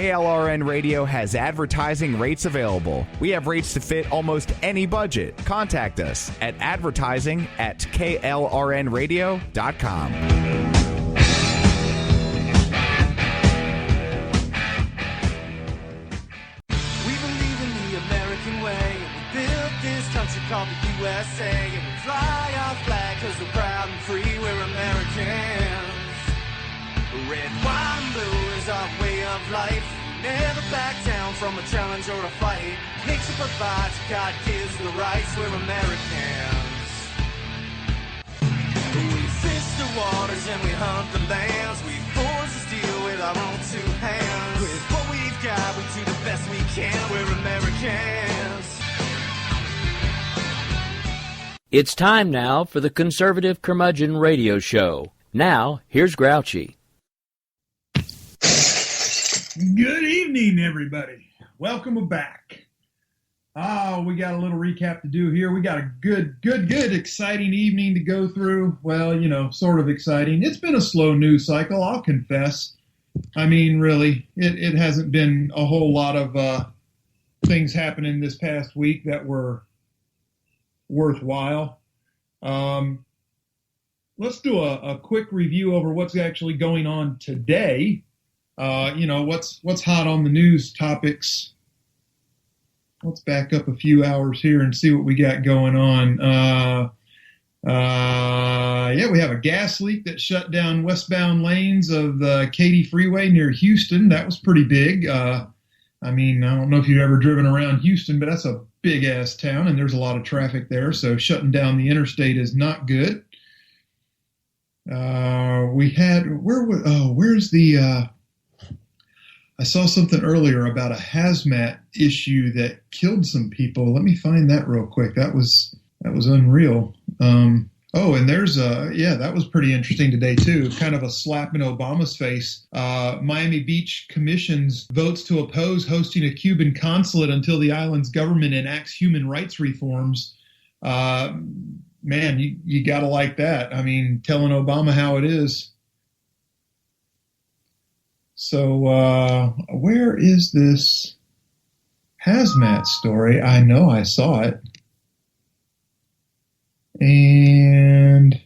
KLRN Radio has advertising rates available. We have rates to fit almost any budget. Contact us at advertising@klrnradio.com. We believe in the American way. We built this country called the USA. And we fly our flag because we're proud and free. We're Americans. Red, white, and blue is our way of life. Never back down from a challenge or a fight. Nature provides, God gives the rights. We're Americans. We fish the waters and we hunt the lands. We forge the steel with our own two hands. With what we've got, we do the best we can. We're Americans. It's time now for the Conservative Curmudgeon Radio Show. Now, here's Grouchy. Good evening, everybody. Welcome back. We got a little recap to do here. We got a good, exciting evening to go through. Well, sort of exciting. It's been a slow news cycle, I'll confess. I mean, really, it hasn't been a whole lot of things happening this past week that were worthwhile. Let's do a quick review over what's actually going on today. What's hot on the news topics. Let's back up a few hours here and see what we got going on. We have a gas leak that shut down westbound lanes of the Katy Freeway near Houston. That was pretty big. I don't know if you've ever driven around Houston, but that's a big-ass town, and there's a lot of traffic there, so shutting down the interstate is not good. I saw something earlier about a hazmat issue that killed some people. Let me find that real quick. That was unreal. And that was pretty interesting today too. Kind of a slap in Obama's face. Miami Beach commissions votes to oppose hosting a Cuban consulate until the island's government enacts human rights reforms. Man, you gotta like that. I mean, telling Obama how it is. So, where is this hazmat story? I know I saw it. And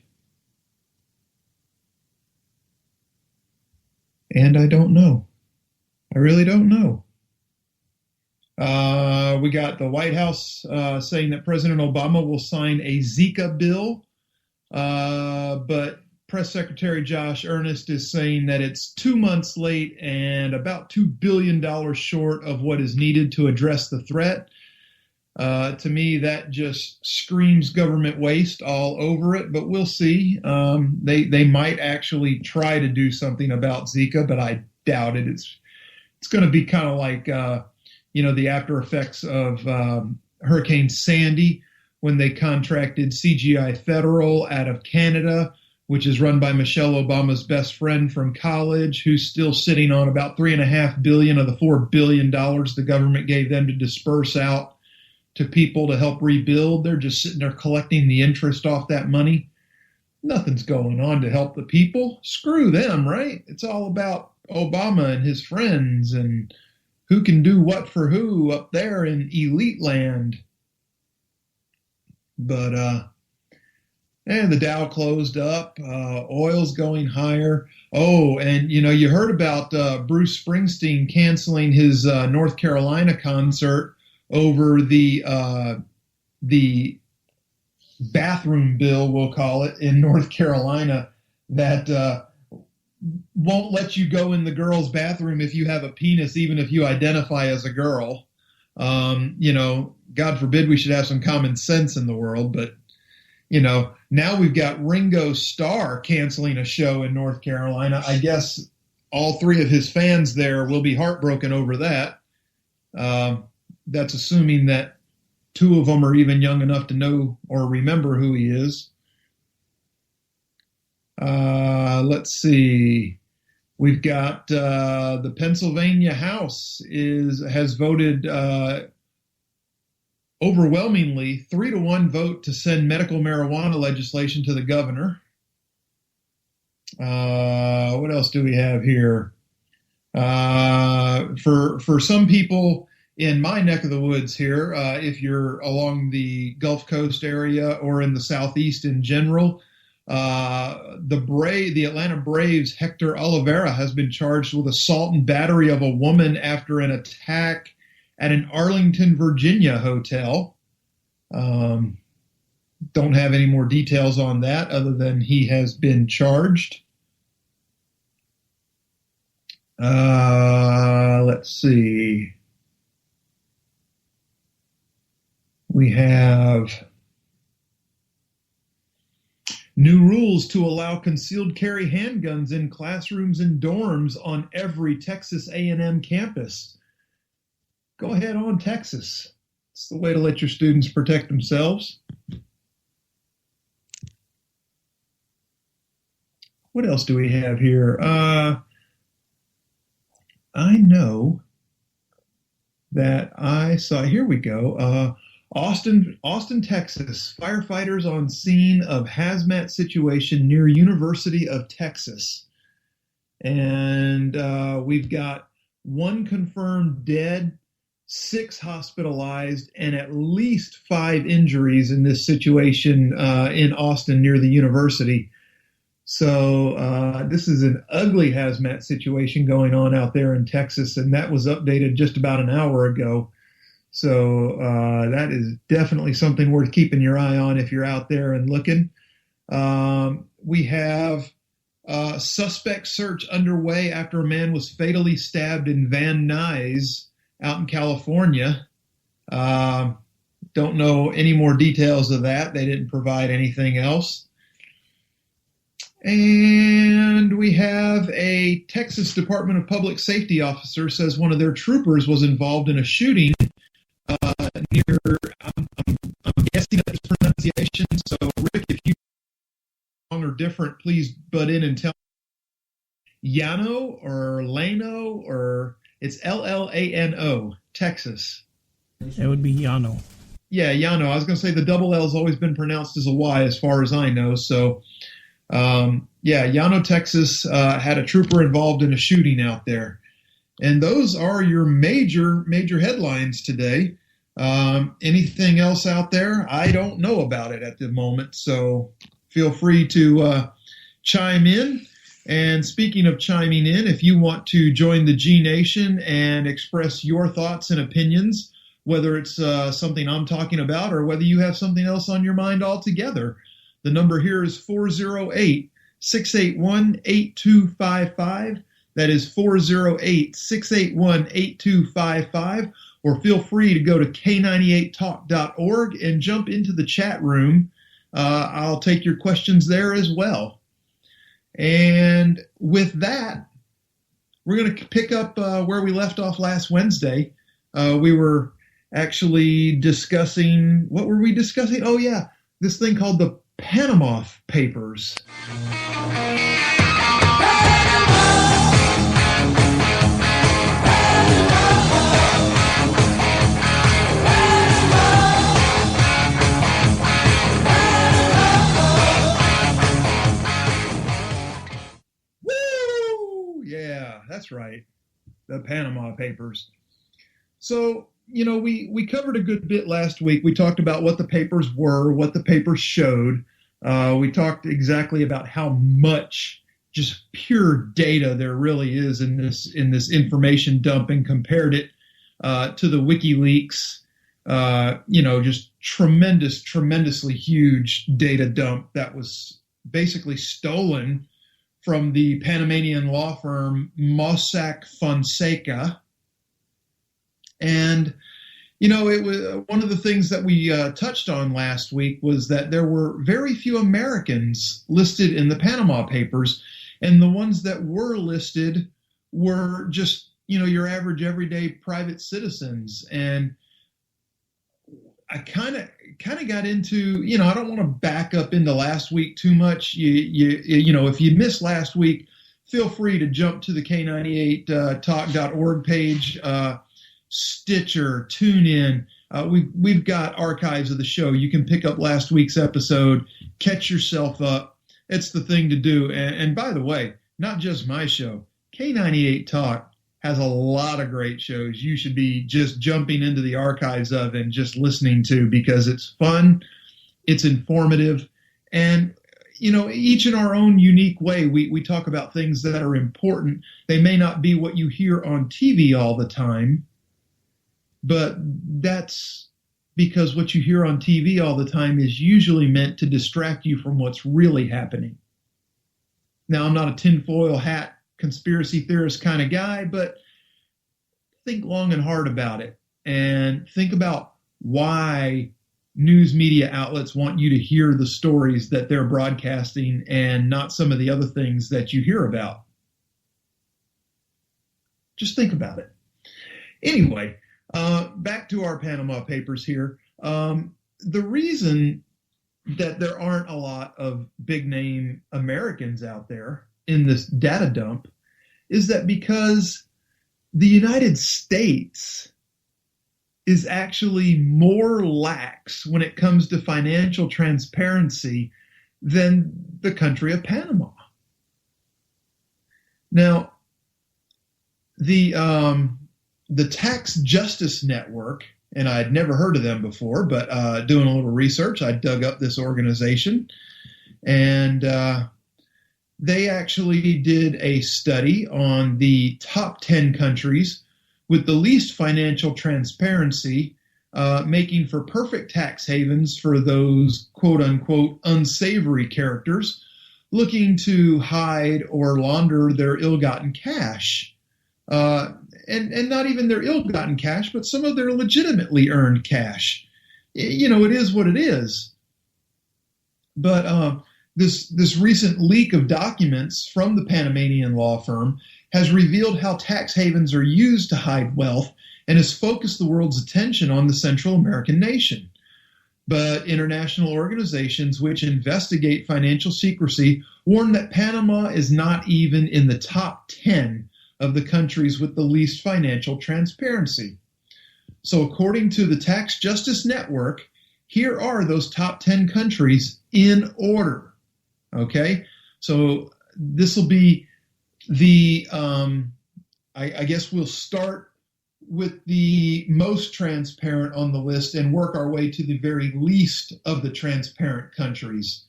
I don't know. I really don't know. We got the White House saying that President Obama will sign a Zika bill, but Press Secretary Josh Earnest is saying that it's 2 months late and about $2 billion short of what is needed to address the threat. To me, that just screams government waste all over it, but we'll see. They might actually try to do something about Zika, but I doubt it. It's going to be kind of like, the after effects of Hurricane Sandy when they contracted CGI Federal out of Canada, which is run by Michelle Obama's best friend from college, who's still sitting on about $3.5 billion of the $4 billion the government gave them to disperse out to people to help rebuild. They're just sitting there collecting the interest off that money. Nothing's going on to help the people. Screw them, right? It's all about Obama and his friends and who can do what for who up there in elite land. But, and the Dow closed up. Oil's going higher. Oh, and you heard about Bruce Springsteen canceling his North Carolina concert over the bathroom bill, we'll call it, in North Carolina that won't let you go in the girl's bathroom if you have a penis, even if you identify as a girl. God forbid we should have some common sense in the world, but now we've got Ringo Starr canceling a show in North Carolina. I guess all three of his fans there will be heartbroken over that. That's assuming that two of them are even young enough to know or remember who he is. Let's see. We've got the Pennsylvania House has voted overwhelmingly 3-1 vote to send medical marijuana legislation to the governor. What else do we have here? For some people in my neck of the woods here, if you're along the Gulf Coast area or in the Southeast in general, the Atlanta Braves' Hector Olivera has been charged with assault and battery of a woman after an attack at an Arlington, Virginia hotel. Don't have any more details on that other than he has been charged. Let's see. We have new rules to allow concealed carry handguns in classrooms and dorms on every Texas A&M campus. Go ahead on, Texas. It's the way to let your students protect themselves. What else do we have here? I know that I saw, here we go. Austin, Texas, firefighters on scene of hazmat situation near University of Texas. And we've got 1 confirmed dead, 6 hospitalized, and at least 5 injuries in this situation in Austin near the university. So this is an ugly hazmat situation going on out there in Texas, and that was updated just about an hour ago. So that is definitely something worth keeping your eye on if you're out there and looking. We have suspect search underway after a man was fatally stabbed in Van Nuys out in California. Don't know any more details of that. They didn't provide anything else. And we have a Texas Department of Public Safety officer says one of their troopers was involved in a shooting near, I'm guessing that's pronunciation. So, Rick, if you wrong or different, please butt in and tell me. Llano or Lano, or it's Llano, Texas. It would be Llano. Yeah, Llano. I was going to say the double L has always been pronounced as a Y as far as I know. So, Llano, Texas had a trooper involved in a shooting out there. And those are your major headlines today. Anything else out there? I don't know about it at the moment. So feel free to chime in. And speaking of chiming in, if you want to join the G Nation and express your thoughts and opinions, whether it's something I'm talking about or whether you have something else on your mind altogether, the number here is 408-681-8255. That is 408-681-8255. Or feel free to go to k98talk.org and jump into the chat room. I'll take your questions there as well. And with that, we're going to pick up where we left off last Wednesday. We were actually discussing, what were we discussing? Oh, yeah, this thing called the Panama Papers. Woo! Yeah, that's right. The Panama Papers. So, we covered a good bit last week. We talked about what the papers were, what the papers showed. We talked exactly about how much just pure data there really is in this information dump, and compared it to the WikiLeaks, just tremendously huge data dump that was basically stolen from the Panamanian law firm Mossack Fonseca. And it was one of the things that we touched on last week was that there were very few Americans listed in the Panama Papers, and the ones that were listed were just, your average everyday private citizens. And I kind of got into, I don't want to back up into last week too much. If you missed last week, feel free to jump to the k98talk.org page. Stitcher, TuneIn. We've got archives of the show. You can pick up last week's episode, catch yourself up. It's the thing to do. And by the way, not just my show. K98 Talk has a lot of great shows you should be just jumping into the archives of and just listening to, because it's fun, it's informative, and each in our own unique way, we talk about things that are important. They may not be what you hear on TV all the time, but that's because what you hear on TV all the time is usually meant to distract you from what's really happening. Now, I'm not a tinfoil hat conspiracy theorist kind of guy, but think long and hard about it, and think about why news media outlets want you to hear the stories that they're broadcasting and not some of the other things that you hear about. Just think about it. Anyway, back to our Panama Papers here. The reason that there aren't a lot of big name Americans out there in this data dump is that because the United States is actually more lax when it comes to financial transparency than the country of Panama. Now, the Tax Justice Network, and I'd never heard of them before, but doing a little research, I dug up this organization, and they actually did a study on the top 10 countries with the least financial transparency, making for perfect tax havens for those quote-unquote unsavory characters looking to hide or launder their ill-gotten cash. And not even their ill-gotten cash, but some of their legitimately earned cash. It is what it is. But this recent leak of documents from the Panamanian law firm has revealed how tax havens are used to hide wealth and has focused the world's attention on the Central American nation. But international organizations which investigate financial secrecy warn that Panama is not even in the top 10 of the countries with the least financial transparency. So according to the Tax Justice Network, here are those top 10 countries in order. Okay? So this will be the, I guess we'll start with the most transparent on the list and work our way to the very least of the transparent countries.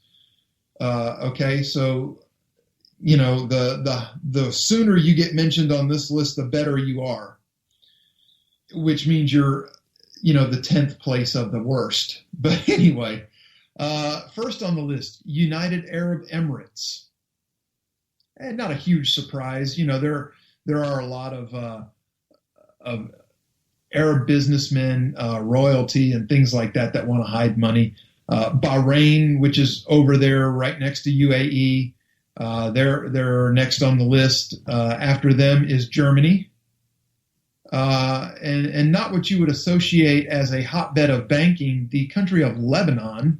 Okay, so the sooner you get mentioned on this list, the better you are, which means you're, the 10th place of the worst. But anyway, first on the list, United Arab Emirates. And not a huge surprise. There are a lot of Arab businessmen, royalty, and things like that want to hide money. Bahrain, which is over there right next to UAE, they're next on the list. After them is Germany, and not what you would associate as a hotbed of banking, the country of Lebanon.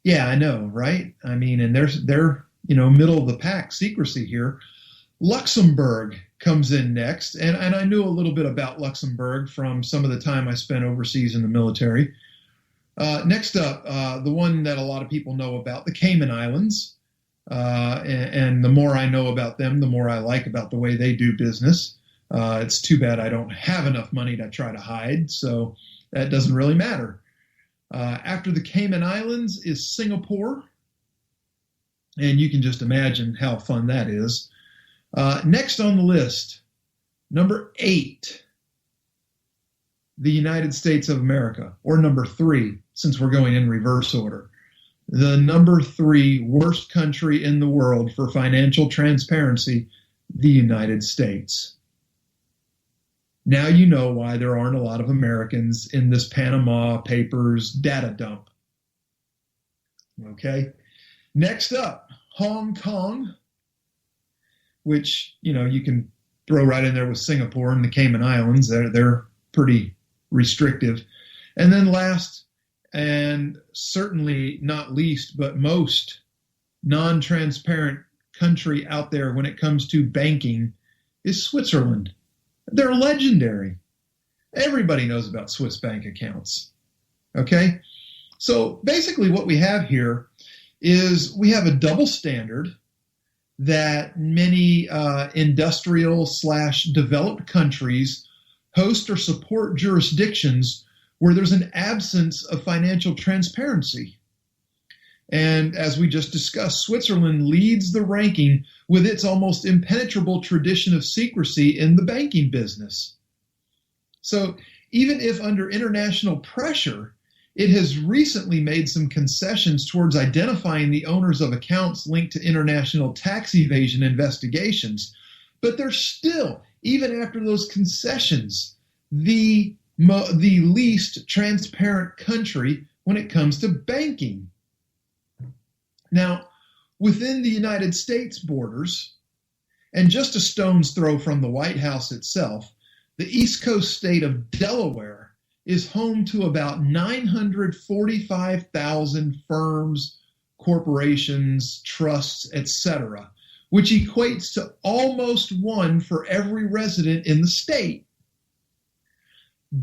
Yeah, I know, right? I mean, and they're middle of the pack secrecy here. Luxembourg comes in next, and I knew a little bit about Luxembourg from some of the time I spent overseas in the military. Next up, the one that a lot of people know about, the Cayman Islands. And the more I know about them, the more I like about the way they do business. It's too bad I don't have enough money to try to hide, so that doesn't really matter. After the Cayman Islands is Singapore, and you can just imagine how fun that is. Next on the list, number 8, the United States of America, or number 3, since we're going in reverse order. The number 3 worst country in the world for financial transparency, the United States. Now you know why there aren't a lot of Americans in this Panama Papers data dump. Okay. Next up, Hong Kong, which, you can throw right in there with Singapore and the Cayman Islands. They're pretty restrictive. And then last, and certainly not least, but most non-transparent country out there when it comes to banking is Switzerland. They're legendary. Everybody knows about Swiss bank accounts. Okay? So basically what we have here is we have a double standard that many industrial/developed countries host or support jurisdictions where there's an absence of financial transparency. And as we just discussed, Switzerland leads the ranking with its almost impenetrable tradition of secrecy in the banking business. So even if under international pressure, it has recently made some concessions towards identifying the owners of accounts linked to international tax evasion investigations, but they're still, even after those concessions, the least transparent country when it comes to banking. Now, within the United States borders, and just a stone's throw from the White House itself, the East Coast state of Delaware is home to about 945,000 firms, corporations, trusts, etc., which equates to almost one for every resident in the state.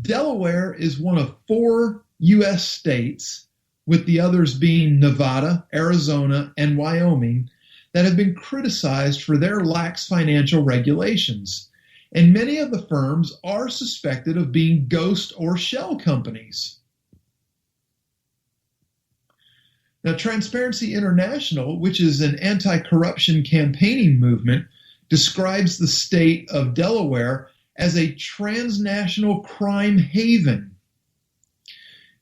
Delaware is one of 4 U.S. states, with the others being Nevada, Arizona, and Wyoming, that have been criticized for their lax financial regulations. And many of the firms are suspected of being ghost or shell companies. Now, Transparency International, which is an anti-corruption campaigning movement, describes the state of Delaware as a transnational crime haven.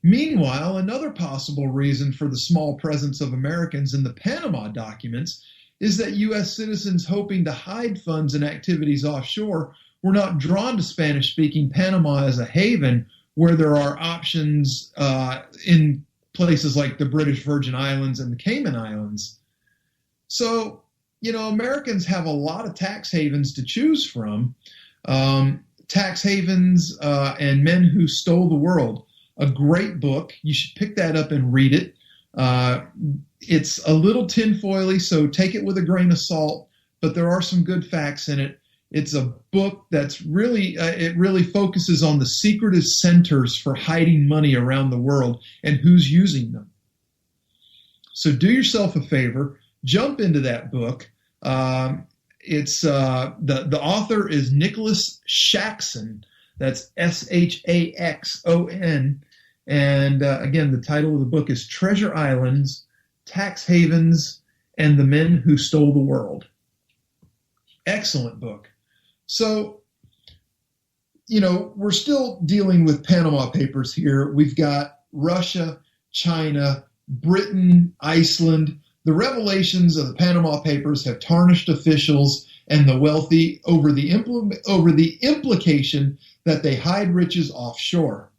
Meanwhile, another possible reason for the small presence of Americans in the Panama documents is that U.S. citizens hoping to hide funds and activities offshore were not drawn to Spanish-speaking Panama as a haven where there are options in places like the British Virgin Islands and the Cayman Islands. So, Americans have a lot of tax havens to choose from. Tax Havens and Men Who Stole the World. A great book. You should pick that up and read it. It's a little tinfoily, so take it with a grain of salt, but there are some good facts in it. It's a book that's it really focuses on the secretive centers for hiding money around the world and who's using them. So do yourself a favor, jump into that book. It's the author is Nicholas Shaxson. That's Shaxon. And again, the title of the book is Treasure Islands, Tax Havens, and the Men Who Stole the World. Excellent book. So, we're still dealing with Panama Papers here. We've got Russia, China, Britain, Iceland. The revelations of the Panama Papers have tarnished officials and the wealthy over the implication that they hide riches offshore.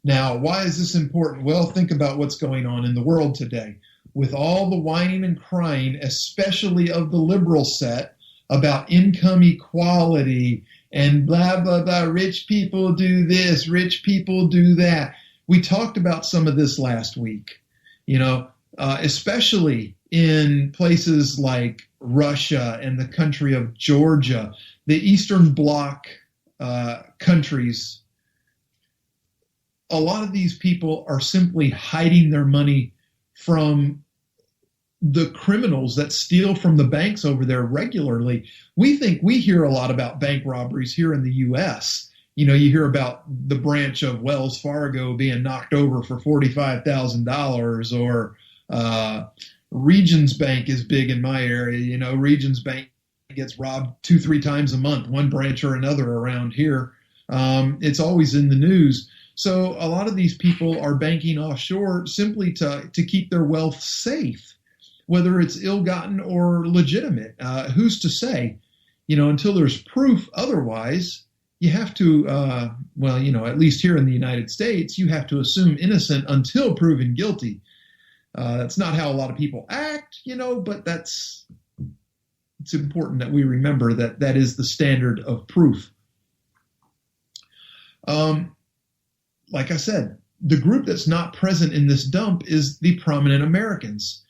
Now, why is this important? Well, think about what's going on in the world today. With all the whining and crying, especially of the liberal set, about income equality and blah, blah, blah, rich people do this, rich people do that. We talked about some of this last week, especially in places like Russia and the country of Georgia, the Eastern Bloc countries. A lot of these people are simply hiding their money from the criminals that steal from the banks over there regularly. We think we hear a lot about bank robberies here in the U.S. You hear about the branch of Wells Fargo being knocked over for $45,000, or Regions Bank is big in my area. Regions Bank gets robbed 2-3 times a month, one branch or another around here. It's always in the news. So a lot of these people are banking offshore simply to keep their wealth safe, whether it's ill-gotten or legitimate. Who's to say? Until there's proof otherwise, you have to, at least here in the United States, you have to assume innocent until proven guilty. That's not how a lot of people act, but it's important that we remember that is the standard of proof. Like I said, the group that's not present in this dump is the prominent Americans.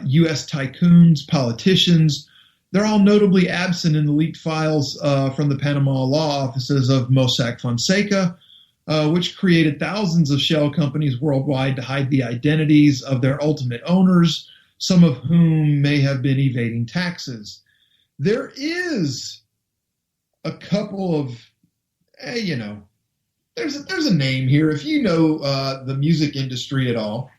U.S. tycoons, politicians, they're all notably absent in the leaked files from the Panama law offices of Mossack Fonseca, which created thousands of shell companies worldwide to hide the identities of their ultimate owners. some of whom may have been evading taxes. There is a couple of, there's a name here. If you know the music industry at all,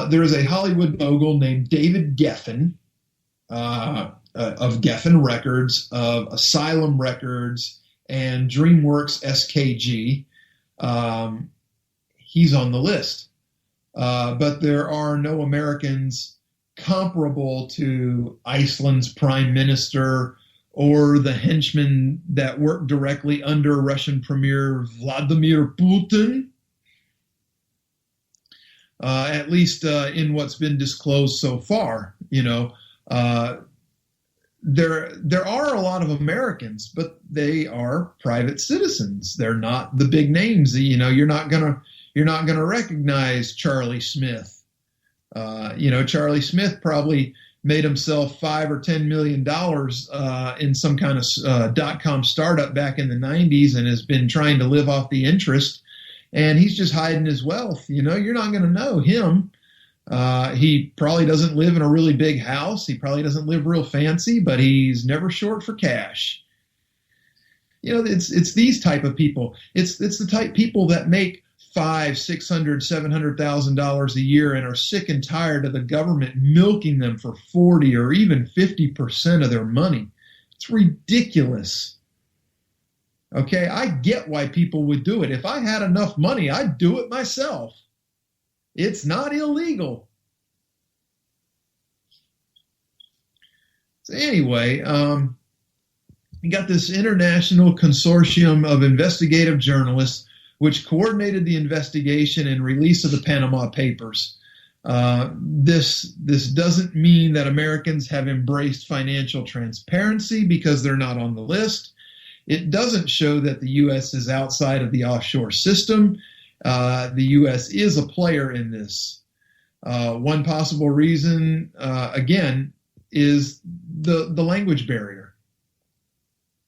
there is a Hollywood mogul named David Geffen of Geffen Records, of Asylum Records, and DreamWorks SKG. He's on the list. But there are no Americans comparable to Iceland's prime minister or the henchmen that work directly under Russian Premier Vladimir Putin. At least in what's been disclosed so far, there are a lot of Americans, but they are private citizens. They're not the big names. You're not gonna recognize Charlie Smith. Charlie Smith probably made himself $5 or $10 million in some kind of .com startup back in the 90s, and has been trying to live off the interest. And he's just hiding his wealth. You're not going to know him. He probably doesn't live in a really big house. He probably doesn't live real fancy, but he's never short for cash. It's these type of people. It's the type of people that make $500,000, $600,000, $700,000 a year and are sick and tired of the government milking them for 40 or even 50% of their money. It's ridiculous. Okay, I get why people would do it. If I had enough money, I'd do it myself. It's not illegal. So anyway, you got this international consortium of investigative journalists which coordinated the investigation and release of the Panama Papers. This doesn't mean that Americans have embraced financial transparency because they're not on the list. It doesn't show that the U.S. is outside of the offshore system. The U.S. is a player in this. One possible reason, again, is the language barrier.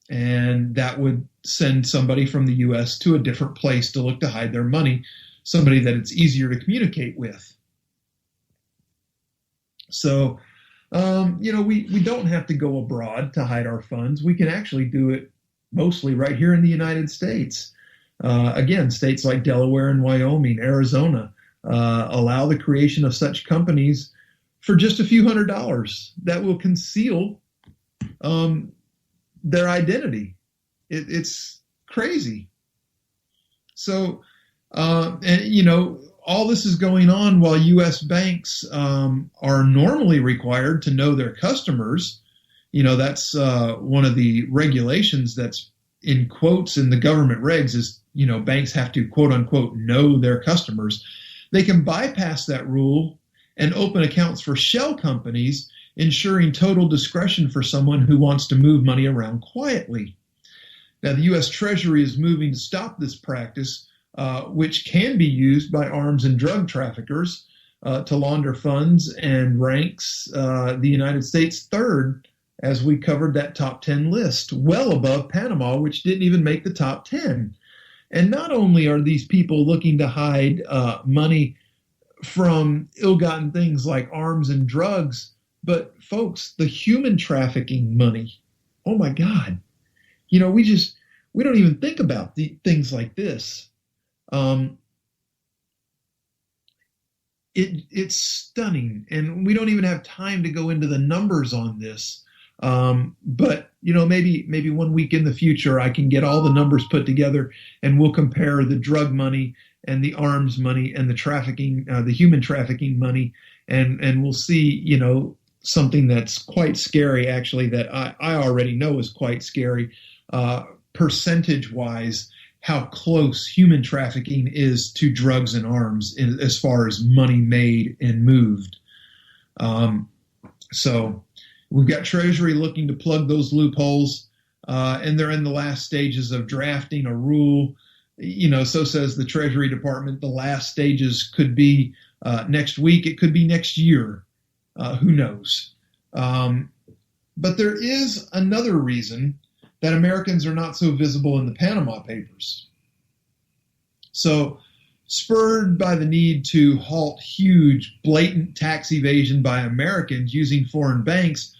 And that would send somebody from the U.S. to a different place to look to hide their money, somebody that it's easier to communicate with. So, we don't have to go abroad to hide our funds. We can actually do it mostly right here in the United States. Again, states like Delaware and Wyoming, Arizona, allow the creation of such companies for just a few $100s that will conceal their identity. It's crazy. So, all this is going on while U.S. banks are normally required to know their customers. That's one of the regulations that's in quotes in the government regs is, banks have to, quote unquote, know their customers. They can bypass that rule and open accounts for shell companies, ensuring total discretion for someone who wants to move money around quietly. Now, the U.S. Treasury is moving to stop this practice, which can be used by arms and drug traffickers to launder funds, and ranks the United States third, as we covered that top 10 list, well above Panama, which didn't even make the top 10. And not only are these people looking to hide money from ill-gotten things like arms and drugs, but folks, the human trafficking money, oh my God, we don't even think about the things like this. It's stunning, and we don't even have time to go into the numbers on this. But maybe 1 week in the future, I can get all the numbers put together, and we'll compare the drug money and the arms money and the trafficking, the human trafficking money, and we'll see, something that's quite scary, actually, that I already know is quite scary, percentage-wise, how close human trafficking is to drugs and arms as far as money made and moved. So we've got Treasury looking to plug those loopholes, and they're in the last stages of drafting a rule. So says the Treasury Department. The last stages could be next week. It could be next year. Who knows? But there is another reason that Americans are not so visible in the Panama Papers. So spurred by the need to halt huge, blatant tax evasion by Americans using foreign banks.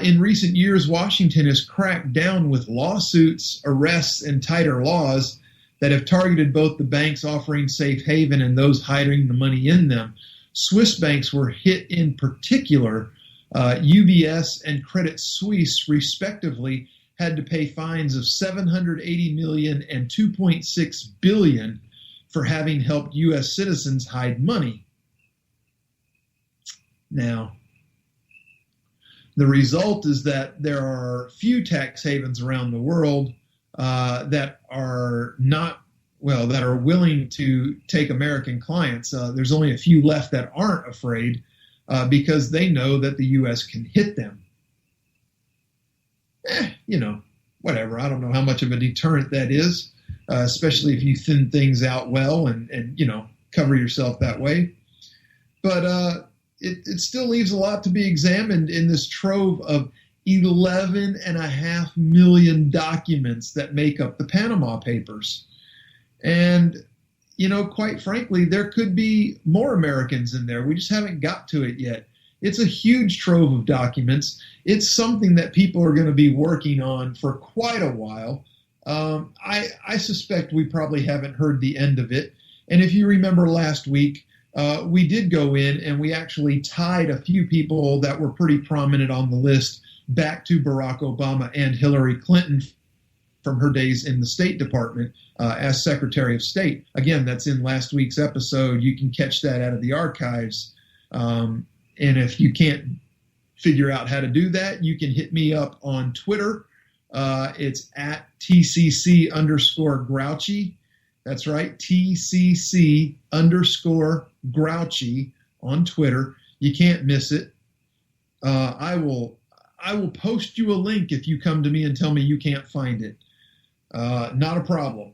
In recent years, Washington has cracked down with lawsuits, arrests, and tighter laws that have targeted both the banks offering safe haven and those hiding the money in them. Swiss banks were hit in particular. UBS and Credit Suisse, respectively, had to pay fines of $780 million and $2.6 billion for having helped U.S. citizens hide money. Now, the result is that there are few tax havens around the world that are willing to take American clients. There's only a few left that aren't afraid because they know that the U.S. can hit them. Whatever. I don't know how much of a deterrent that is, especially if you thin things out well and cover yourself that way. But it still leaves a lot to be examined in this trove of 11.5 million documents that make up the Panama Papers. And, quite frankly, there could be more Americans in there. We just haven't got to it yet. It's a huge trove of documents. It's something that people are going to be working on for quite a while. I suspect we probably haven't heard the end of it. And if you remember last week, we did go in and we actually tied a few people that were pretty prominent on the list back to Barack Obama and Hillary Clinton from her days in the State Department as Secretary of State. Again, that's in last week's episode. You can catch that out of the archives. And if you can't figure out how to do that, you can hit me up on Twitter. It's at TCC_Grouchy. That's right, TCC_Grouchy on Twitter. You can't miss it. I will post you a link if you come to me and tell me you can't find it. Not a problem.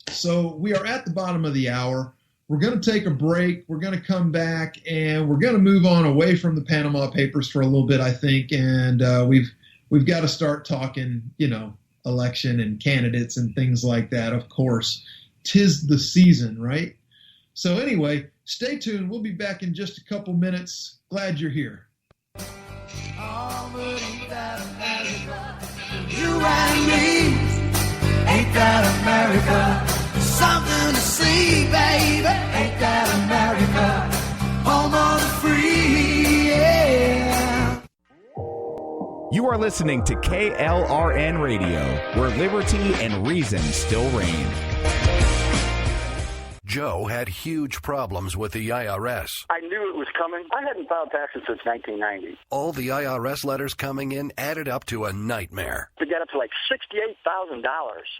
So we are at the bottom of the hour. We're going to take a break. We're going to come back, and we're going to move on away from the Panama Papers for a little bit, I think. And we've got to start talking, election and candidates and things like that. Of course, 'tis the season, right? So anyway, stay tuned. We'll be back in just a couple minutes. Glad you're here. Oh, but ain't that America? You and me, ain't that America? Something to see, baby, ain't that America? Home of the free, yeah. You are listening to KLRN Radio, where liberty and reason still reign. Joe had huge problems with the IRS. I knew it was coming. I hadn't filed taxes since 1990. All the IRS letters coming in added up to a nightmare. To get up to like $68,000.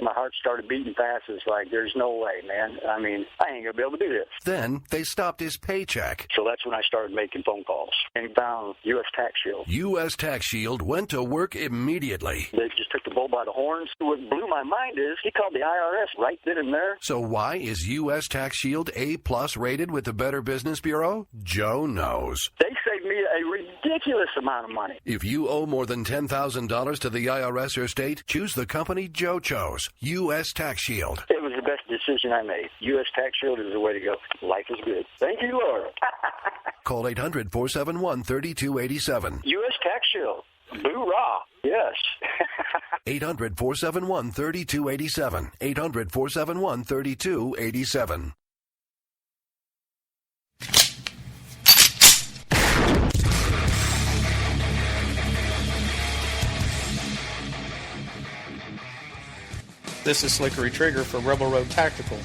My heart started beating fast. It's like, there's no way, man. I mean, I ain't going to be able to do this. Then they stopped his paycheck. So that's when I started making phone calls and found U.S. Tax Shield. U.S. Tax Shield went to work immediately. They just took the bull by the horns. What blew my mind is he called the IRS right then and there. So why is U.S. Tax Shield A+ rated with the Better Business Bureau? Joe knows. They saved me a ridiculous amount of money. If you owe more than $10,000 to the IRS or state, choose the company Joe chose, U.S. Tax Shield. It was the best decision I made. U.S. Tax Shield is the way to go. Life is good. Thank you, Lord. Call 800-471-3287. U.S. Tax Shield. Boo-rah. Yes. 800-471-3287. 800-471-3287. This is Slickery Trigger for Rebel Road Tactical.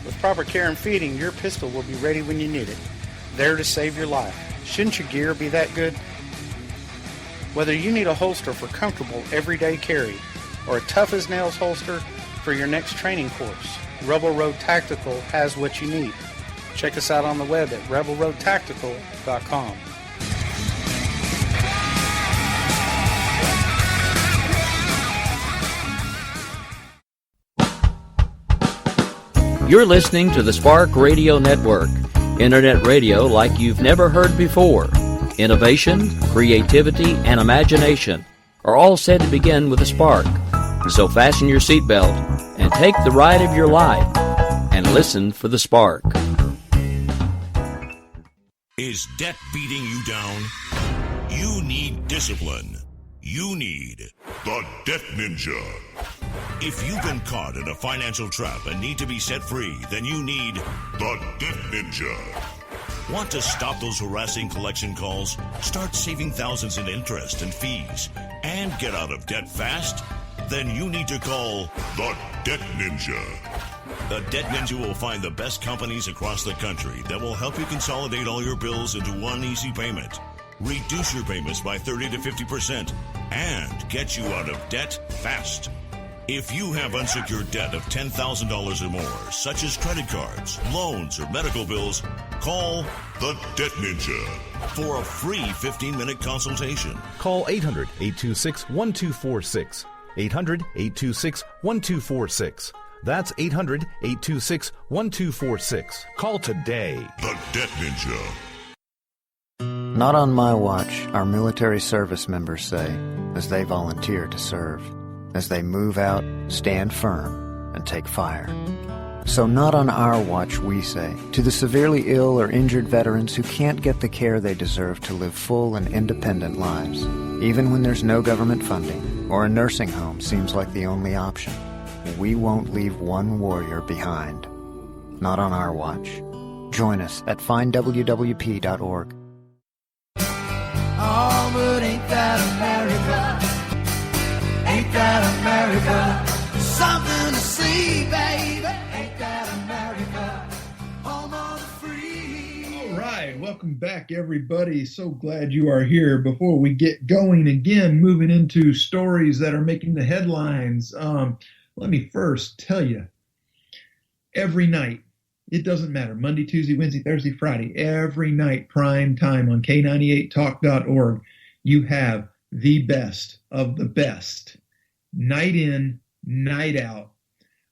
With proper care and feeding, your pistol will be ready when you need it. There to save your life. Shouldn't your gear be that good? Whether you need a holster for comfortable everyday carry or a tough-as-nails holster for your next training course, Rebel Road Tactical has what you need. Check us out on the web at rebelroadtactical.com. You're listening to the Spark Radio Network, internet radio like you've never heard before. Innovation, creativity, and imagination are all said to begin with a spark. So fasten your seatbelt and take the ride of your life. And listen for the spark. Is debt beating you down? You need discipline. You need the Debt Ninja. If you've been caught in a financial trap and need to be set free, then you need the Debt Ninja. Want to stop those harassing collection calls, start saving thousands in interest and fees, and get out of debt fast? Then you need to call the Debt Ninja. The Debt Ninja will find the best companies across the country that will help you consolidate all your bills into one easy payment, reduce your payments by 30 to 50%, and get you out of debt fast. If you have unsecured debt of $10,000 or more, such as credit cards, loans, or medical bills, call the Debt Ninja for a free 15-minute consultation. Call 800-826-1246. 800-826-1246. That's 800-826-1246. Call today. The Debt Ninja. Not on my watch, our military service members say, as they volunteer to serve. As they move out, stand firm, and take fire. So not on our watch, we say, to the severely ill or injured veterans who can't get the care they deserve to live full and independent lives, even when there's no government funding, or a nursing home seems like the only option. We won't leave one warrior behind. Not on our watch. Join us at findwwp.org. Oh, but ain't that America? Ain't that America? Something to see, baby. Ain't that America? Home of the free. All right, welcome back, everybody. So glad you are here. Before we get going again, moving into stories that are making the headlines, let me first tell you, every night, it doesn't matter, Monday, Tuesday, Wednesday, Thursday, Friday, every night, prime time on K98talk.org, you have the best of the best. Night in, night out.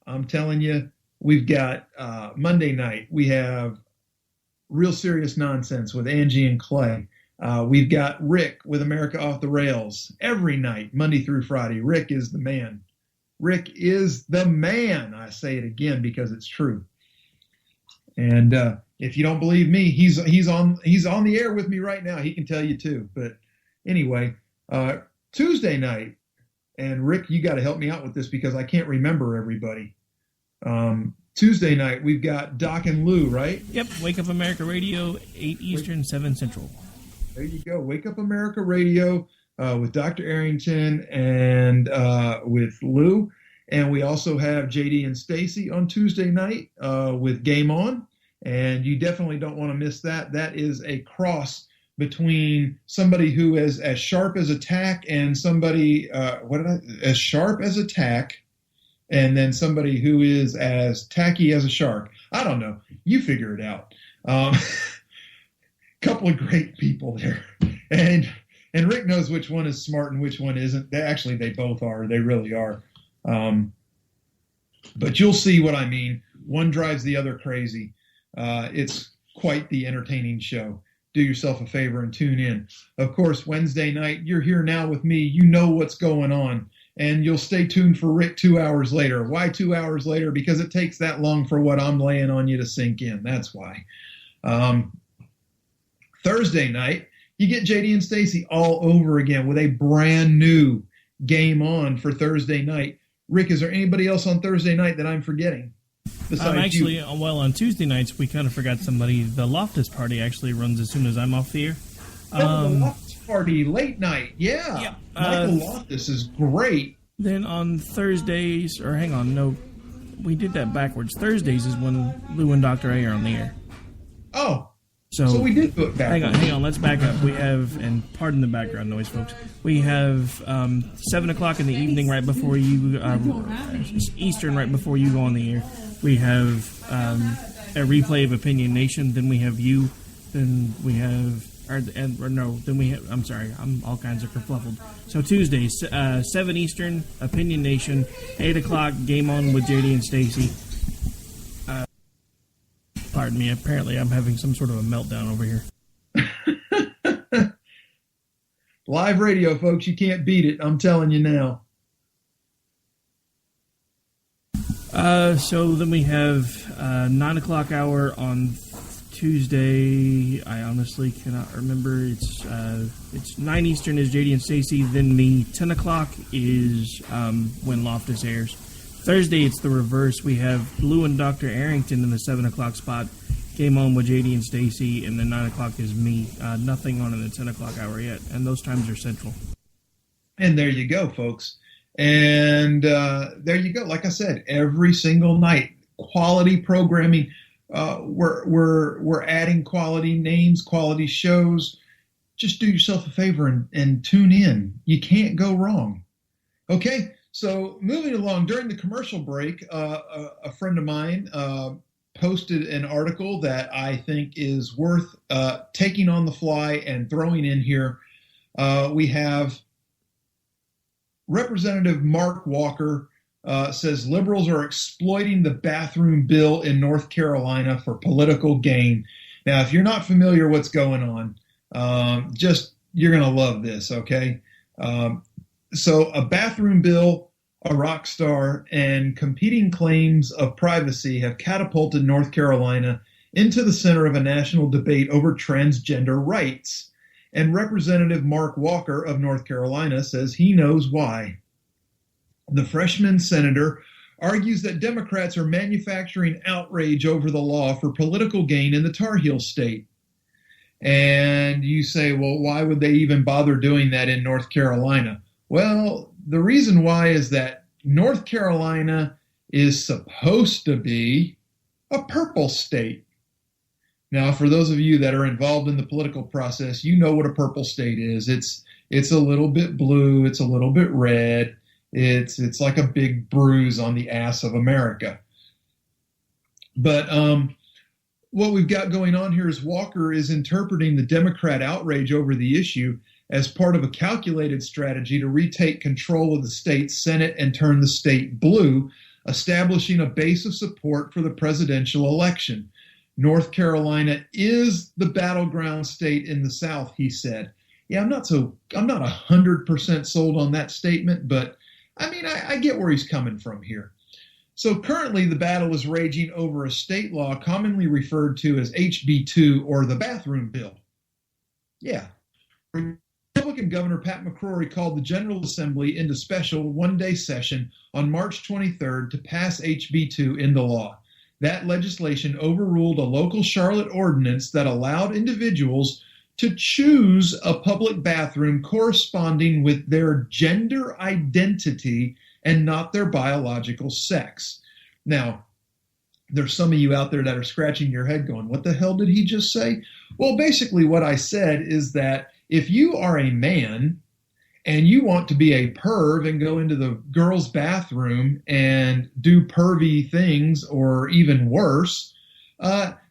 I'm telling you, we've got Monday night, we have Real Serious Nonsense with Angie and Clay. We've got Rick with America Off the Rails every night, Monday through Friday. Rick is the man. Rick is the man. I say it again because it's true. And if you don't believe me, he's on the air with me right now. He can tell you too. But anyway, Tuesday night, and Rick, you got to help me out with this because I can't remember everybody. Tuesday night, we've got Doc and Lou, right? Yep. Wake Up America Radio, 8 Eastern, 7 Central. There you go. Wake Up America Radio with Dr. Arrington and with Lou. And we also have JD and Stacy on Tuesday night with Game On. And you definitely don't want to miss that. That is a cross between somebody who is as sharp as a tack and somebody, as sharp as a tack, and then somebody who is as tacky as a shark. I don't know. You figure it out. Couple of great people there. And Rick knows which one is smart and which one isn't. They both are. They really are. But you'll see what I mean. One drives the other crazy. It's quite the entertaining show. Do yourself a favor and tune in. Of course, Wednesday night, you're here now with me. You know what's going on. And you'll stay tuned for Rick 2 hours later. Why 2 hours later? Because it takes that long for what I'm laying on you to sink in. That's why. Thursday night, you get JD and Stacy all over again with a brand new Game On for Thursday night. Rick, is there anybody else on Thursday night that I'm forgetting? Actually, on Tuesday nights, we kind of forgot somebody. The Loftus Party actually runs as soon as I'm off the air. The Loftus Party, late night, yeah. Yep. Michael Loftus is great. Then on Thursdays, we did that backwards. Thursdays is when Lou and Dr. A are on the air. Oh, so we did do it backwards. Hang on, let's back up. We have, and pardon the background noise, folks, we have 7 o'clock in the evening right before you, Eastern right before you go on the air. We have a replay of Opinion Nation, then we have you, then we have, I'm sorry, I'm all kinds of kerfluffled. So Tuesdays, 7 Eastern, Opinion Nation, 8 o'clock, Game On with JD and Stacy. Pardon me, apparently I'm having some sort of a meltdown over here. Live radio, folks, you can't beat it. I'm telling you now. So then we have 9 o'clock hour on Tuesday. I honestly cannot remember. It's 9 Eastern is JD and Stacy. Then the 10 o'clock is when Loftus airs. Thursday it's the reverse. We have Blue and Dr. Arrington in the 7 o'clock spot. Game on with JD and Stacy, and then 9 o'clock is me. Nothing on in the 10 o'clock hour yet, and those times are central. And there you go, folks. And there you go. Like I said, every single night, quality programming. We're adding quality names, quality shows. Just do yourself a favor and tune in. You can't go wrong. Okay, so moving along, during the commercial break, a friend of mine posted an article that I think is worth taking on the fly and throwing in here. We have Representative Mark Walker says liberals are exploiting the bathroom bill in North Carolina for political gain. Now, if you're not familiar what's going on, you're going to love this, okay? So a bathroom bill, a rock star, and competing claims of privacy have catapulted North Carolina into the center of a national debate over transgender rights. And Representative Mark Walker of North Carolina says he knows why. The freshman senator argues that Democrats are manufacturing outrage over the law for political gain in the Tar Heel state. And you say, well, why would they even bother doing that in North Carolina? Well, the reason why is that North Carolina is supposed to be a purple state. Now, for those of you that are involved in the political process, you know what a purple state is. It's a little bit blue. It's a little bit red. It's like a big bruise on the ass of America. But what we've got going on here is Walker is interpreting the Democrat outrage over the issue as part of a calculated strategy to retake control of the state Senate and turn the state blue, establishing a base of support for the presidential election. North Carolina is the battleground state in the South, he said. Yeah, I'm not 100% sold on that statement, but I mean, I get where he's coming from here. So currently the battle is raging over a state law commonly referred to as HB2 or the bathroom bill. Yeah. Republican Governor Pat McCrory called the General Assembly into special one-day session on March 23rd to pass HB2 into law. That legislation overruled a local Charlotte ordinance that allowed individuals to choose a public bathroom corresponding with their gender identity and not their biological sex. Now, there's some of you out there that are scratching your head going, what the hell did he just say? Well, basically what I said is that if you are a man and you want to be a perv and go into the girls' bathroom and do pervy things or even worse,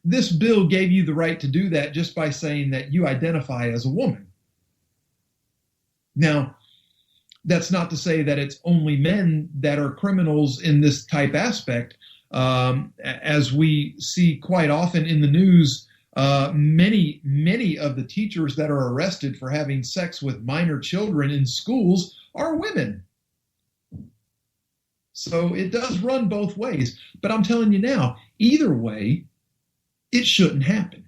this bill gave you the right to do that just by saying that you identify as a woman. Now, that's not to say that it's only men that are criminals in this type aspect. As we see quite often in the news, many of the teachers that are arrested for having sex with minor children in schools are women. So it does run both ways. But I'm telling you now, either way, it shouldn't happen.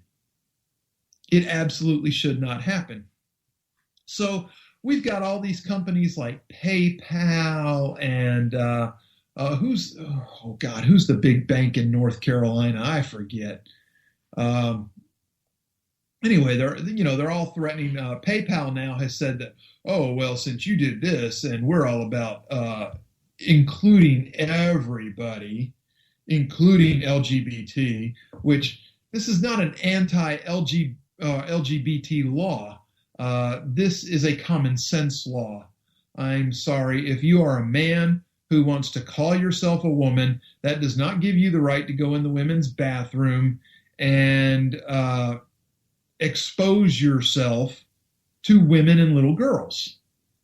It absolutely should not happen. So we've got all these companies like PayPal and who's the big bank in North Carolina? I forget. Anyway, they're all threatening. PayPal now has said that, oh, well, since you did this, and we're all about including everybody, including LGBT, which this is not an anti-LGBT law. This is a common sense law. I'm sorry, if you are a man who wants to call yourself a woman, that does not give you the right to go in the women's bathroom and expose yourself to women and little girls.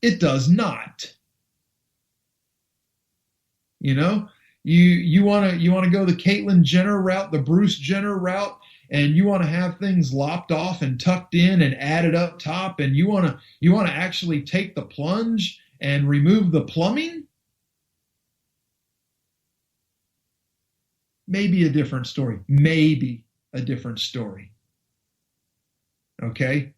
It does not. You know, you want to go the Caitlyn Jenner route, the Bruce Jenner route, and you want to have things lopped off and tucked in and added up top, and you want to actually take the plunge and remove the plumbing? maybe a different story. Maybe a different story. Okay?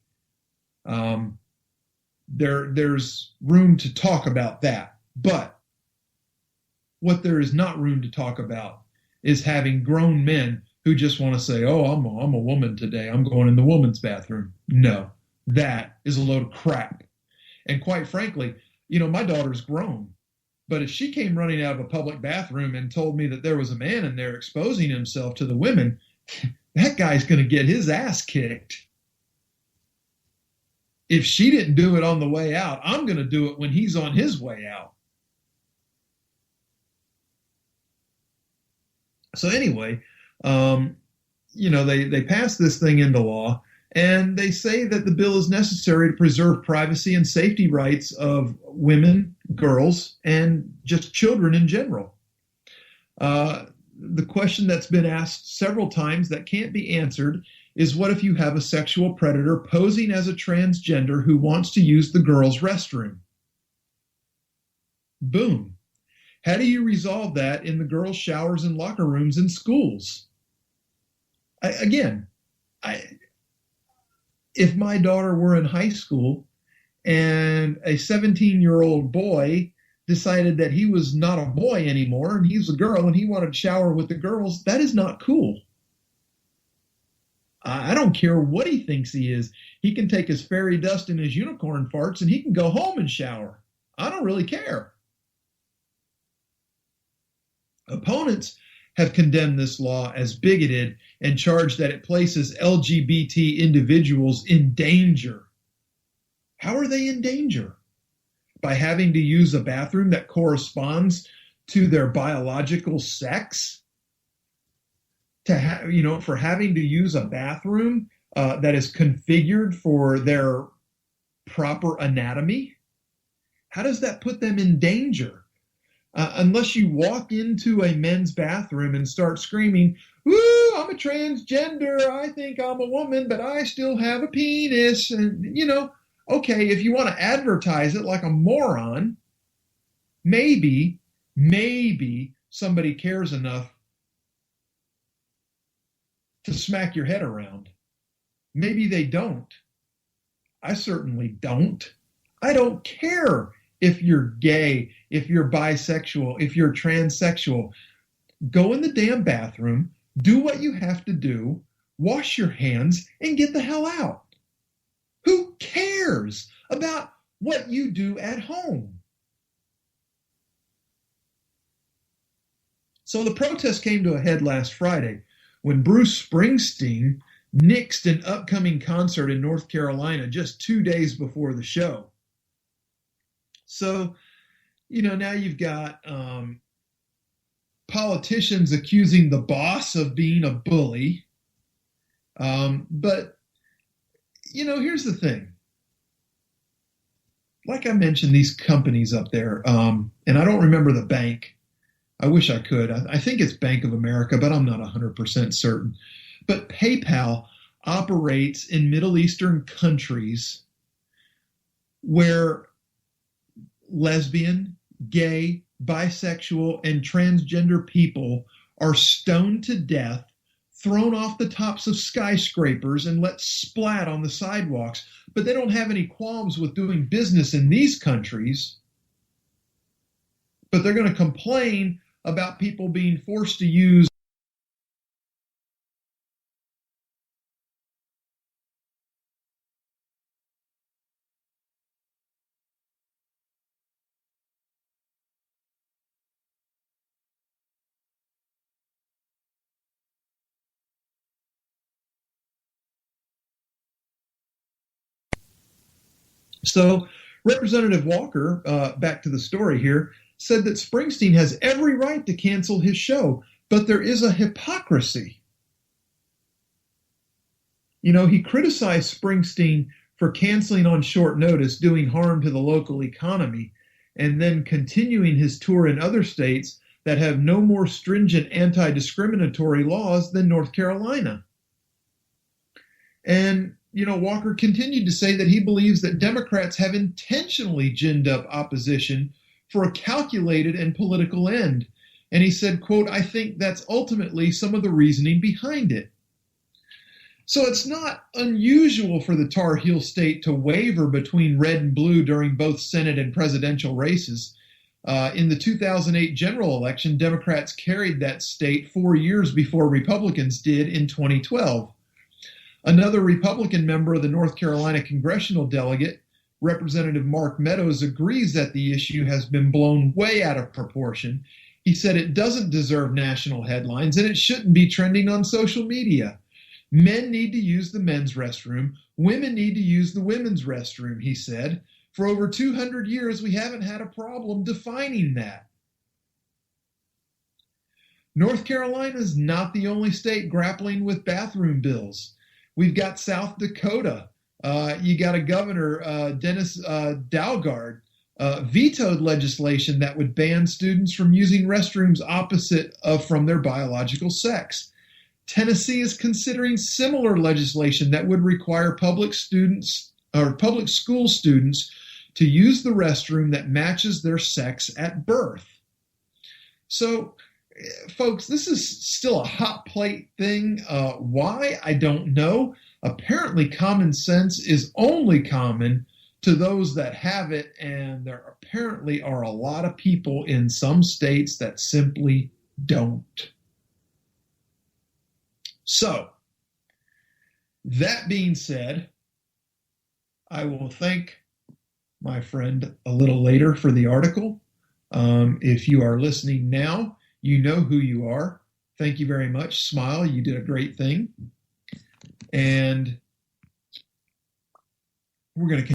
There's room to talk about that. But what there is not room to talk about is having grown men who just want to say, oh, I'm a woman today. I'm going in the woman's bathroom. No, that is a load of crap. And quite frankly, my daughter's grown. But if she came running out of a public bathroom and told me that there was a man in there exposing himself to the women, that guy's going to get his ass kicked. If she didn't do it on the way out, I'm going to do it when he's on his way out. So anyway, they passed this thing into law, and they say that the bill is necessary to preserve privacy and safety rights of women, girls, and just children in general. The question that's been asked several times that can't be answered is, what if you have a sexual predator posing as a transgender who wants to use the girls' restroom? Boom. How do you resolve that in the girls' showers and locker rooms in schools? If my daughter were in high school and a 17-year-old boy decided that he was not a boy anymore and he's a girl and he wanted to shower with the girls, that is not cool. I don't care what he thinks he is. He can take his fairy dust and his unicorn farts and he can go home and shower. I don't really care. Opponents have condemned this law as bigoted and charged that it places LGBT individuals in danger. How are they in danger? By having to use a bathroom that corresponds to their biological sex? For having to use a bathroom that is configured for their proper anatomy? How does that put them in danger? Unless you walk into a men's bathroom and start screaming, "Woo, I'm a transgender, I think I'm a woman, but I still have a penis." And, okay, if you want to advertise it like a moron, maybe somebody cares enough to smack your head around. Maybe they don't. I certainly don't. I don't care if you're gay, if you're bisexual, if you're transsexual. Go in the damn bathroom, do what you have to do, wash your hands, and get the hell out. Who cares about what you do at home? So the protest came to a head last Friday when Bruce Springsteen nixed an upcoming concert in North Carolina just 2 days before the show. So, now you've got politicians accusing the boss of being a bully. But, here's the thing. Like I mentioned, these companies up there, and I don't remember the bank. I wish I could. I think it's Bank of America, but I'm not 100% certain. But PayPal operates in Middle Eastern countries where lesbian, gay, bisexual, and transgender people are stoned to death, thrown off the tops of skyscrapers, and let splat on the sidewalks. But they don't have any qualms with doing business in these countries. But they're going to complain about people being forced to use So Representative Walker, back to the story here, said that Springsteen has every right to cancel his show, but there is a hypocrisy. He criticized Springsteen for canceling on short notice, doing harm to the local economy, and then continuing his tour in other states that have no more stringent anti-discriminatory laws than North Carolina. And Walker continued to say that he believes that Democrats have intentionally ginned up opposition for a calculated and political end. And he said, quote, "I think that's ultimately some of the reasoning behind it." So it's not unusual for the Tar Heel state to waver between red and blue during both Senate and presidential races. In the 2008 general election, Democrats carried that state 4 years before Republicans did in 2012. Another Republican member of the North Carolina congressional delegate, Representative Mark Meadows, agrees that the issue has been blown way out of proportion. He said it doesn't deserve national headlines and it shouldn't be trending on social media. Men need to use the men's restroom. Women need to use the women's restroom, he said. For over 200 years, we haven't had a problem defining that. North Carolina is not the only state grappling with bathroom bills. We've got South Dakota. You got a governor, Dennis Daugaard, vetoed legislation that would ban students from using restrooms opposite from their biological sex. Tennessee is considering similar legislation that would require public school students to use the restroom that matches their sex at birth. So, folks, this is still a hot plate thing. Why? I don't know. Apparently, common sense is only common to those that have it, and there apparently are a lot of people in some states that simply don't. So, that being said, I will thank my friend a little later for the article. If you are listening now, you know who you are. Thank you very much. Smile, you did a great thing. And we're going to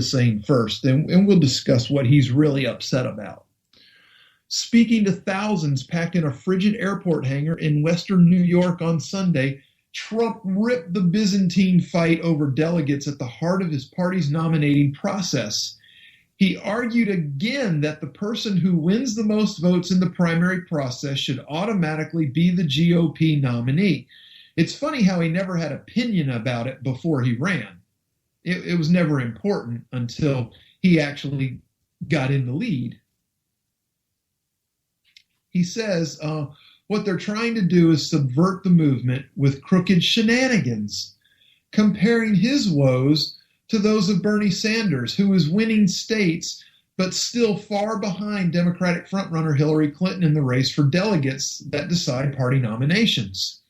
saying first, and we'll discuss what he's really upset about. Speaking to thousands packed in a frigid airport hangar in western New York on Sunday, Trump ripped the Byzantine fight over delegates at the heart of his party's nominating process. He argued again that the person who wins the most votes in the primary process should automatically be the GOP nominee. It's funny how he never had opinion about it before he ran. It was never important until he actually got in the lead. He says what they're trying to do is subvert the movement with crooked shenanigans, comparing his woes to those of Bernie Sanders, who is winning states but still far behind Democratic frontrunner Hillary Clinton in the race for delegates that decide party nominations.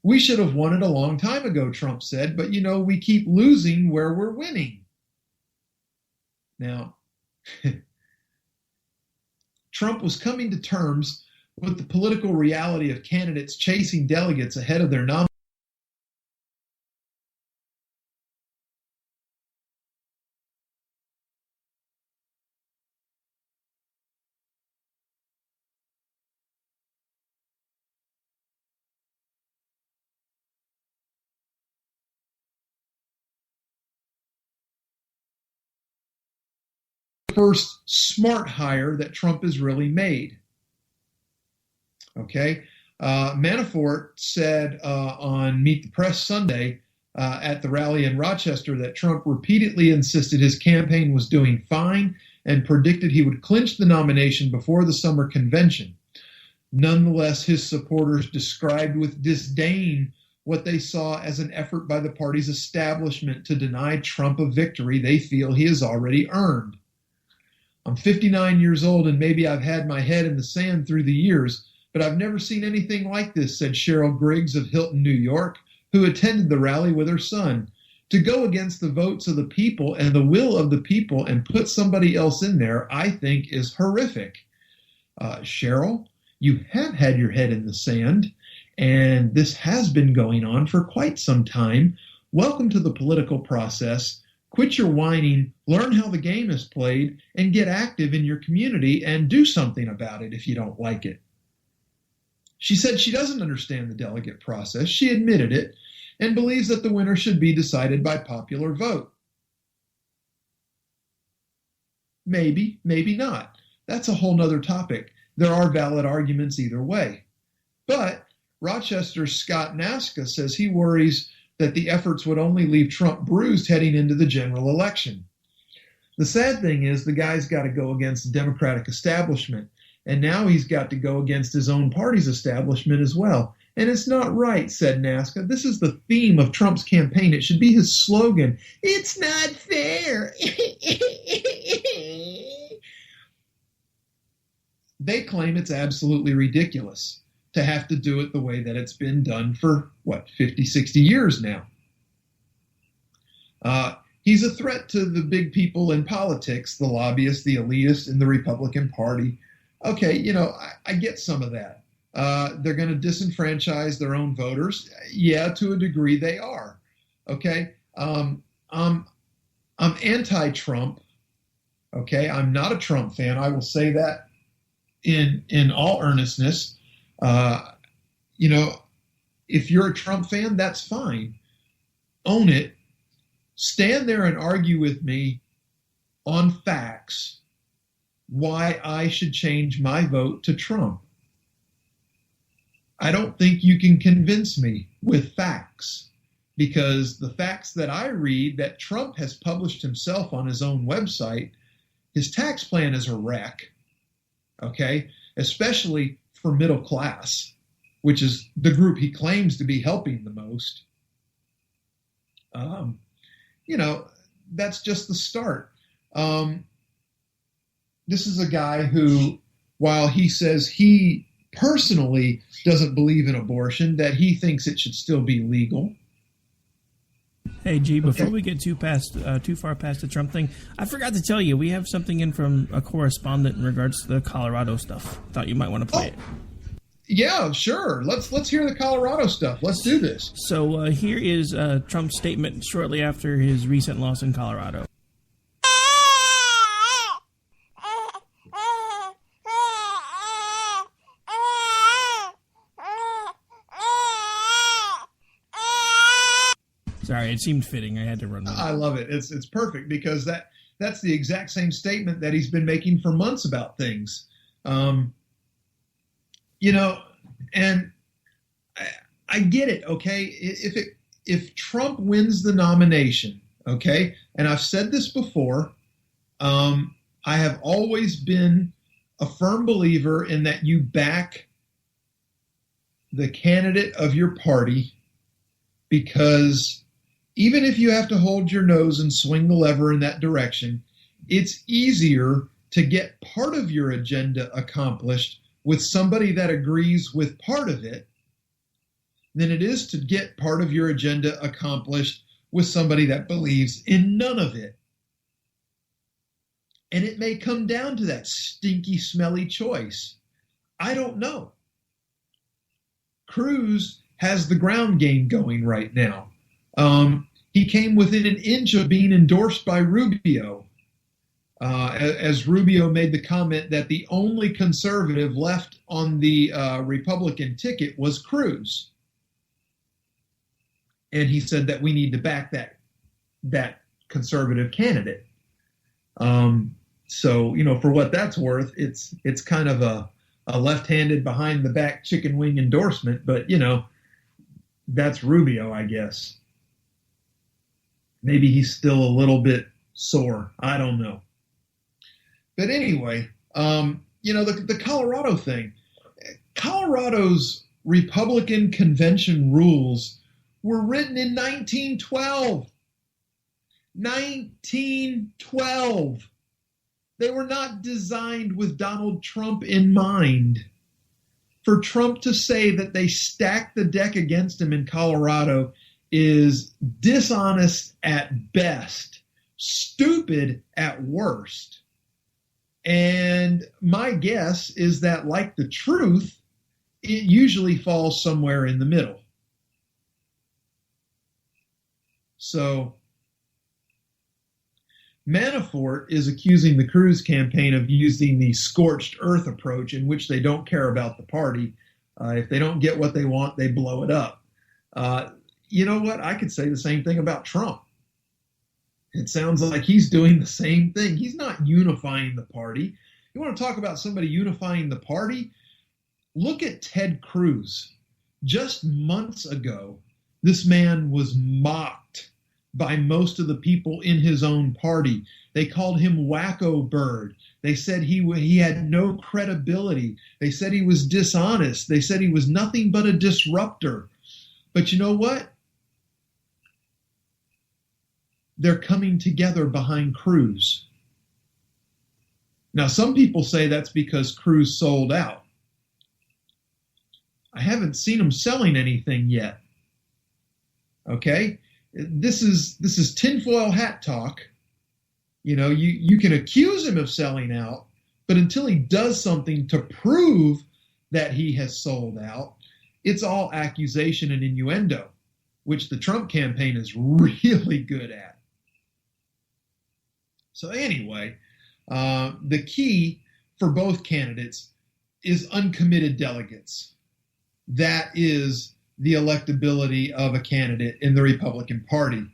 We should have won it a long time ago, Trump said, but we keep losing where we're winning. Now, Trump was coming to terms with the political reality of candidates chasing delegates ahead of their nomination. First smart hire that Trump has really made. Okay. Manafort said on Meet the Press Sunday at the rally in Rochester that Trump repeatedly insisted his campaign was doing fine and predicted he would clinch the nomination before the summer convention. Nonetheless, his supporters described with disdain what they saw as an effort by the party's establishment to deny Trump a victory they feel he has already earned. I'm 59 years old and maybe I've had my head in the sand through the years, but I've never seen anything like this, said Cheryl Griggs of Hilton, New York, who attended the rally with her son. To go against the votes of the people and the will of the people and put somebody else in there, I think is horrific. Cheryl, you have had your head in the sand, and this has been going on for quite some time. Welcome to the political process. Quit your whining, learn how the game is played, and get active in your community and do something about it if you don't like it. She said she doesn't understand the delegate process. She admitted it and believes that the winner should be decided by popular vote. Maybe, maybe not. That's a whole nother topic. There are valid arguments either way. But Rochester's Scott Naska says he worries that the efforts would only leave Trump bruised heading into the general election. The sad thing is the guy's got to go against the Democratic establishment, and now he's got to go against his own party's establishment as well. And it's not right, said Naska. This is the theme of Trump's campaign. It should be his slogan. It's not fair. They claim it's absolutely ridiculous to have to do it the way that it's been done for, 50, 60 years now. He's a threat to the big people in politics, the lobbyists, the elitists in the Republican Party. Okay, I get some of that. They're going to disenfranchise their own voters. Yeah, to a degree they are. Okay, I'm anti-Trump. Okay, I'm not a Trump fan. I will say that in all earnestness. If you're a Trump fan, that's fine. Own it. Stand there and argue with me on facts why I should change my vote to Trump. I don't think you can convince me with facts, because the facts that I read that Trump has published himself on his own website, his tax plan is a wreck, okay, especially for middle class, which is the group he claims to be helping the most. That's just the start. This is a guy who, while he says he personally doesn't believe in abortion, that he thinks it should still be legal. Hey, G, before we get too far past the Trump thing, I forgot to tell you, we have something in from a correspondent in regards to the Colorado stuff. Thought you might want to play it. Yeah, sure. Let's hear the Colorado stuff. Let's do this. So here is Trump's statement shortly after his recent loss in Colorado. Sorry, it seemed fitting. I had to run with it. I love it. It's perfect, because that's the exact same statement that he's been making for months about things. And I get it, okay? If Trump wins the nomination, okay, and I've said this before, I have always been a firm believer in that you back the candidate of your party, because even if you have to hold your nose and swing the lever in that direction, it's easier to get part of your agenda accomplished with somebody that agrees with part of it than it is to get part of your agenda accomplished with somebody that believes in none of it. And it may come down to that stinky, smelly choice. I don't know. Cruz has the ground game going right now. He came within an inch of being endorsed by Rubio. As Rubio made the comment that the only conservative left on the Republican ticket was Cruz. And he said that we need to back that conservative candidate. So, for what that's worth, it's kind of a left-handed behind the back chicken wing endorsement, but that's Rubio, I guess. Maybe he's still a little bit sore. I don't know. But anyway, the Colorado thing. Colorado's Republican convention rules were written in 1912. 1912. They were not designed with Donald Trump in mind. For Trump to say that they stacked the deck against him in Colorado is dishonest at best, stupid at worst. And my guess is that, like the truth, it usually falls somewhere in the middle. So Manafort is accusing the Cruz campaign of using the scorched earth approach, in which they don't care about the party. If they don't get what they want, they blow it up. You know what? I could say the same thing about Trump. It sounds like he's doing the same thing. He's not unifying the party. You want to talk about somebody unifying the party? Look at Ted Cruz. Just months ago, this man was mocked by most of the people in his own party. They called him Wacko Bird. They said he had no credibility. They said he was dishonest. They said he was nothing but a disruptor. But you know what? They're coming together behind Cruz. Now, some people say that's because Cruz sold out. I haven't seen him selling anything yet. Okay? This is tinfoil hat talk. You know, you can accuse him of selling out, but until he does something to prove that he has sold out, it's all accusation and innuendo, which the Trump campaign is really good at. So anyway, the key for both candidates is uncommitted delegates. That is the electability of a candidate in the Republican Party.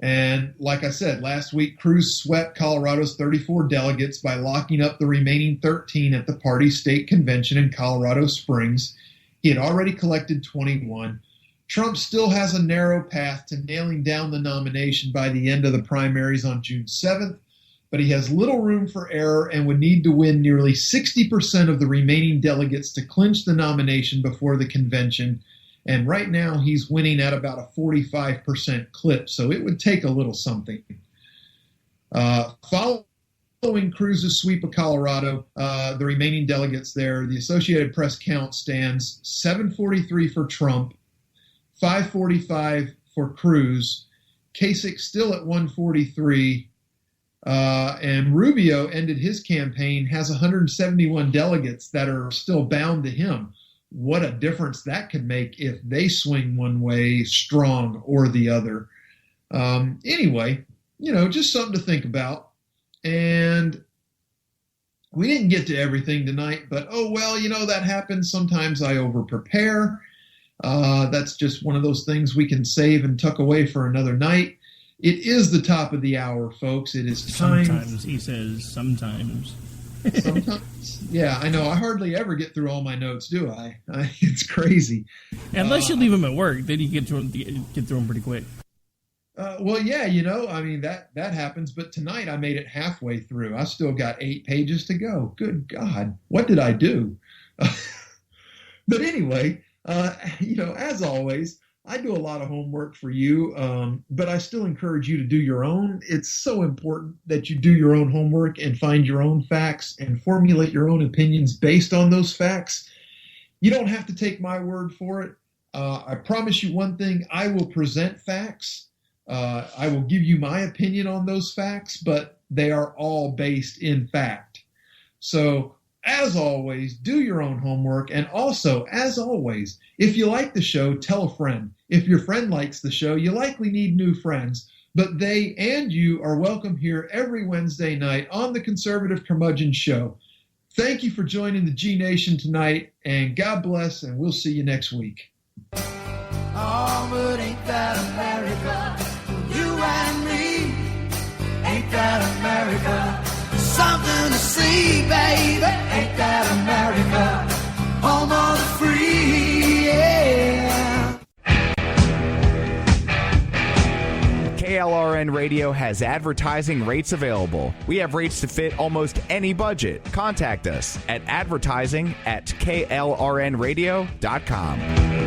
And like I said, last week, Cruz swept Colorado's 34 delegates by locking up the remaining 13 at the party's state convention in Colorado Springs. He had already collected 21. Trump still has a narrow path to nailing down the nomination by the end of the primaries on June 7th, but he has little room for error and would need to win nearly 60% of the remaining delegates to clinch the nomination before the convention. And right now, he's winning at about a 45% clip, so it would take a little something. Following Cruz's sweep of Colorado, the remaining delegates there, the Associated Press count stands 743 for Trump, 545 for Cruz, Kasich still at 143, and Rubio ended his campaign, has 171 delegates that are still bound to him. What a difference that could make if they swing one way strong or the other. Anyway, you know, just something to think about. And we didn't get to everything tonight, but oh well, you know, that happens. Sometimes I over-prepare. That's just one of those things we can save and tuck away for another night. It is the top of the hour, folks. It is time. Sometimes, he says, sometimes. Sometimes. Yeah, I know. I hardly ever get through all my notes, do I? It's crazy. Unless you leave them at work, then you get through them pretty quick. Well, yeah, you know, I mean, that happens. But tonight I made it halfway through. I still got 8 pages to go. Good God. What did I do? But anyway, you know, as always, I do a lot of homework for you, but I still encourage you to do your own. It's so important that you do your own homework and find your own facts and formulate your own opinions based on those facts. You don't have to take my word for it. I promise you one thing, I will present facts. I will give you my opinion on those facts, but they are all based in fact. So, as always, do your own homework. And also, as always, if you like the show, tell a friend. If your friend likes the show, you likely need new friends. But they and you are welcome here every Wednesday night on the Conservative Curmudgeon Show. Thank you for joining the G Nation tonight, and God bless, and we'll see you next week. Oh, but ain't that America? You and me. Ain't that America? Something to see, baby. Ain't that America? Home of the free, yeah. KLRN Radio has advertising rates available. We have rates to fit almost any budget. Contact us at advertising@klrnradio.com.